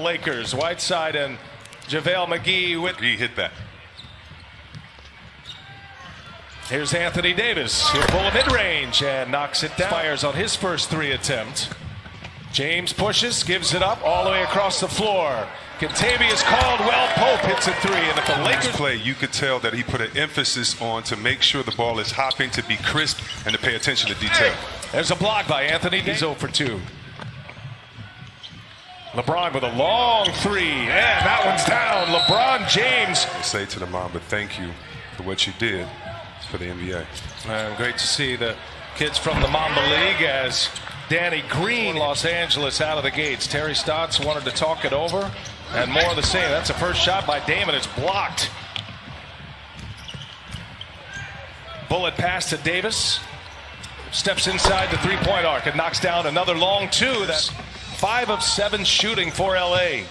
Lakers. Whiteside and JaVale McGee. He hit that. Here's Anthony Davis. He'll pull a mid-range and knocks it down. Fires on his first 3 attempt. James pushes, gives it up all the way across the floor. Contavious Caldwell Pope hits a 3, and if the Lakers play, you could tell that he put an emphasis on to make sure the ball is hopping, to be crisp, and to pay attention to detail. There's a block by Anthony Davis. He's 0 for 2. LeBron with a long 3, and that one's down. LeBron James. I say to the Mamba, thank you for what you did for the NBA. Great to see the kids from the Mamba League as Danny Green, Los Angeles, out of the gates. Terry Stotts wanted to talk it over, and more of the same. That's a first shot by Dame, and it's blocked. Bullet pass to Davis. Steps inside the three-point arc and knocks down another long 2. That's 5 of 7 shooting for LA.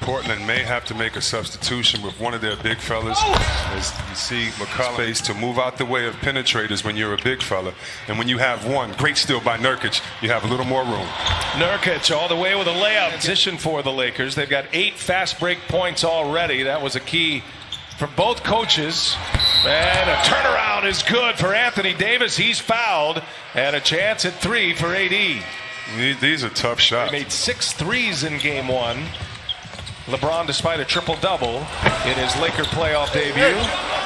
Portland may have to make a substitution with one of their big fellas. As you see, McCollum space to move out the way of penetrators when you're a big fella. And when you have one, great steal by Nurkic, you have a little more room. Nurkic all the way with a layup. Position for the Lakers. They've got 8 fast break points already. That was a key for both coaches. And a turnaround is good for Anthony Davis. He's fouled. And a chance at 3 for AD. These are tough shots. He made 6 threes in game 1. LeBron, despite a triple-double in his Laker playoff debut,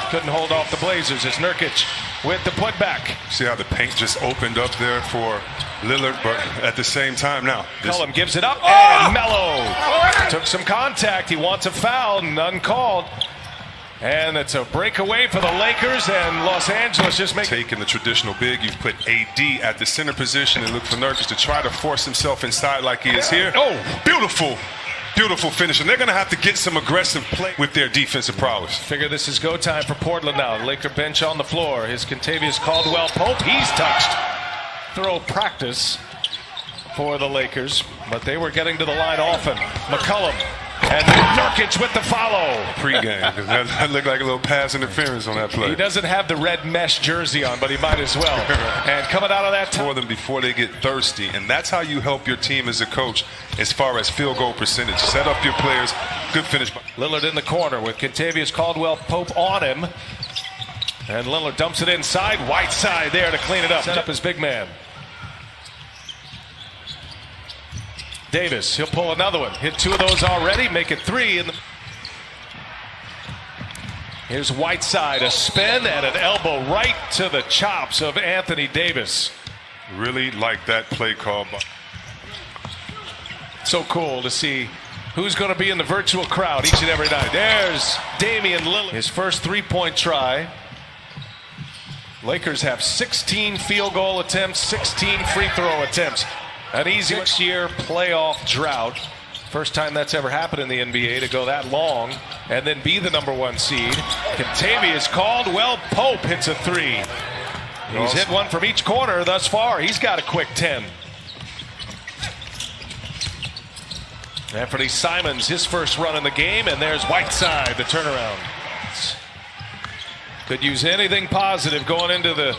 couldn't hold off the Blazers. It's Nurkic with the putback. See how the paint just opened up there for Lillard, but at the same time now. Cullum gives it up, and Melo took some contact. He wants a foul, none called. And it's a breakaway for the Lakers, and Los Angeles just taking Oh, beautiful. Beautiful finish, and they're going to have to get some aggressive play with their defensive prowess. Figure this is go time for Portland now. Laker bench on the floor. His Contavious Caldwell Pope, he's touched. Throw practice for the Lakers, but they were getting to the line often. McCollum and Nurkic with the follow. Pre-game. That looked like a little pass interference on that play. He doesn't have the red mesh jersey on, but he might as well. And coming out of that for them before they get thirsty, and that's how you help your team as a coach as far as field goal percentage. Set up your players. Good finish. Lillard in the corner with Contavious Caldwell Pope on him. And Lillard dumps it inside. Whiteside there to clean it up. Set up his big man. Davis, he'll pull another one. Hit 2 of those already, make it 3. Here's Whiteside, a spin and an elbow right to the chops of Anthony Davis. Really like that play call. So cool to see who's going to be in the virtual crowd each and every night. There's Damian Lillard. His first 3-point try. Lakers have 16 field goal attempts, 16 free throw attempts. An easy 6-year playoff drought. First time that's ever happened in the NBA to go that long and then be the #1 seed. Contavious Caldwell Pope hits a 3. He's hit one from each corner thus far. He's got a quick 10. Anthony Simons, his first run in the game, and there's Whiteside, the turnaround. Could use anything positive going into the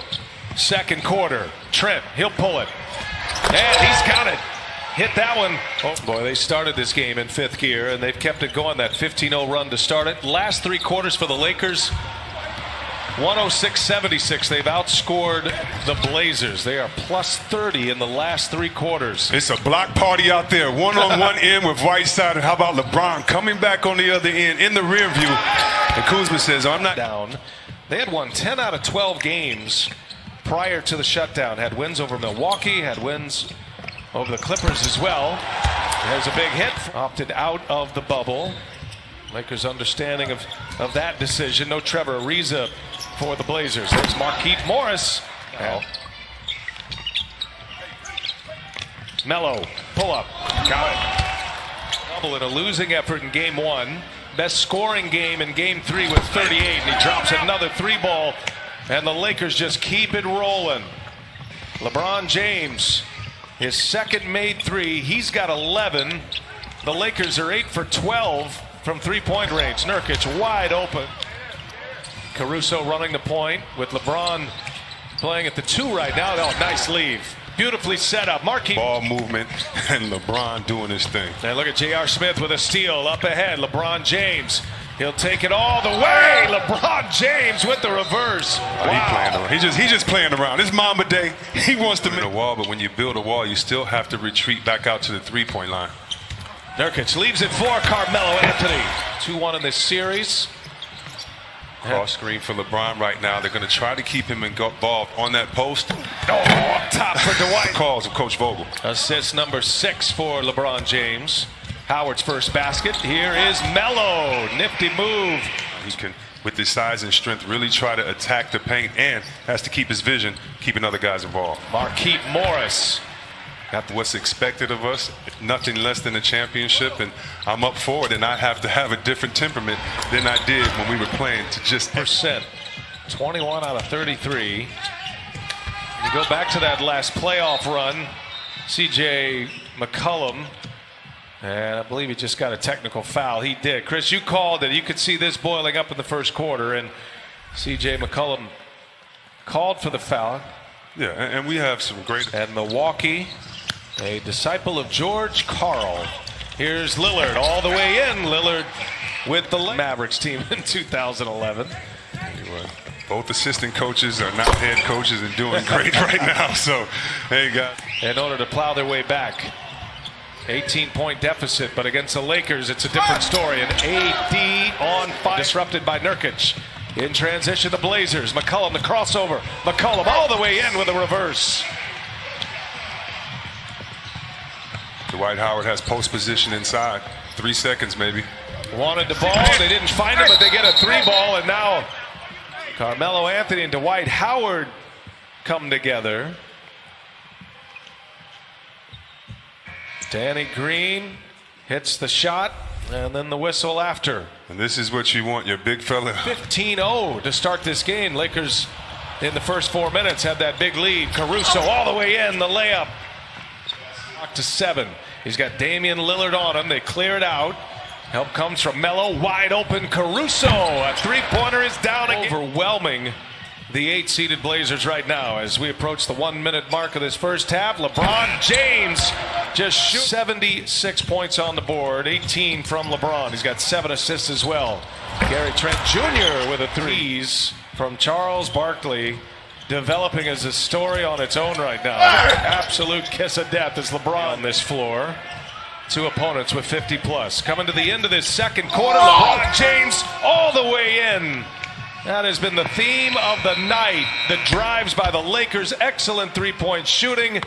second quarter. Trent, he'll pull it. And he's got it. Hit that one. Oh boy, they started this game in 5th gear, and they've kept it going, that 15-0 run to start it. Last 3 quarters for the Lakers, 106-76. They've outscored the Blazers. They are plus 30 in the last 3 quarters. It's a block party out there. One-on-one end with Whiteside. And how about LeBron coming back on the other end in the rear view? And Kuzma says, I'm not down. They had won 10 out of 12 games prior to the shutdown. Had wins over Milwaukee, had wins over the Clippers as well. There's a big hit. Opted out of the bubble. Lakers understanding of that decision. No Trevor Ariza for the Blazers. There's Markieff Morris. Melo, pull up. Got it. Double in a losing effort in game 1. Best scoring game in game 3 with 38. And he drops another 3-ball. And the Lakers just keep it rolling. LeBron James, his second made 3. He's got 11. The Lakers are 8 for 12 from 3-point range. Nurkic wide open. Caruso running the point with LeBron playing at the 2 right now. Oh, nice leave. beautifully set up. Marquis. Ball movement and LeBron doing his thing. And look at J.R. Smith with a steal up ahead. LeBron James. He'll take it all the way. LeBron James with the reverse. Wow. He playing around. He's just playing around. It's Mamba Day. He wants to make a wall, but when you build a wall, you still have to retreat back out to the three-point line. Nurkic leaves it for Carmelo Anthony. 2-1 in this series. Cross screen for LeBron right now. They're going to try to keep him involved on that post. Oh, up top for Dwight. Calls of Coach Vogel. Assist number 6 for LeBron James. Howard's first basket. Here is Melo. Nifty move. He can, with his size and strength, really try to attack the paint and has to keep his vision, keeping other guys involved. Marquise Morris. Got what's expected of us, nothing less than a championship, and I'm up for it, and I have to have a different temperament than I did when we were playing to just... 21 out of 33. You go back to that last playoff run, C.J. McCollum, and I believe he just got a technical foul. He did. Chris, you called it. You could see this boiling up in the first quarter, and C.J. McCollum called for the foul. Yeah, and we have some great... And Milwaukee, a disciple of George Karl. Here's Lillard all the way in. Lillard with the Mavericks team in 2011. Anyway, both assistant coaches are now head coaches and doing great right now. So, hey, guys. In order to plow their way back. 18-point deficit, but against the Lakers, it's a different story. An AD on fire. Disrupted by Nurkic. In transition, the Blazers. McCollum, the crossover. McCollum all the way in with a reverse. Dwight Howard has post position inside. 3 seconds, maybe. Wanted the ball. They didn't find it, but they get a 3-ball. And now Carmelo Anthony and Dwight Howard come together. Danny Green hits the shot, and then the whistle after. And this is what you want, your big fella. 15-0 to start this game. Lakers in the first 4 minutes had that big lead. Caruso all the way in, the layup. To 7. He's got Damian Lillard on him. They clear it out. Help comes from Melo. Wide open Caruso. A three-pointer is down again. Overwhelming the 8-seeded Blazers right now as we approach the 1-minute mark of this first half. LeBron James just shoots 76 points on the board. 18 from LeBron. He's got 7 assists as well. Gary Trent Jr. with a threes from Charles Barkley. Developing as a story on its own right now. Absolute kiss of death as LeBron on this floor. 2 opponents with 50+. Coming to the end of this second quarter, LeBron James all the way in. That has been the theme of the night. The drives by the Lakers, excellent three-point shooting.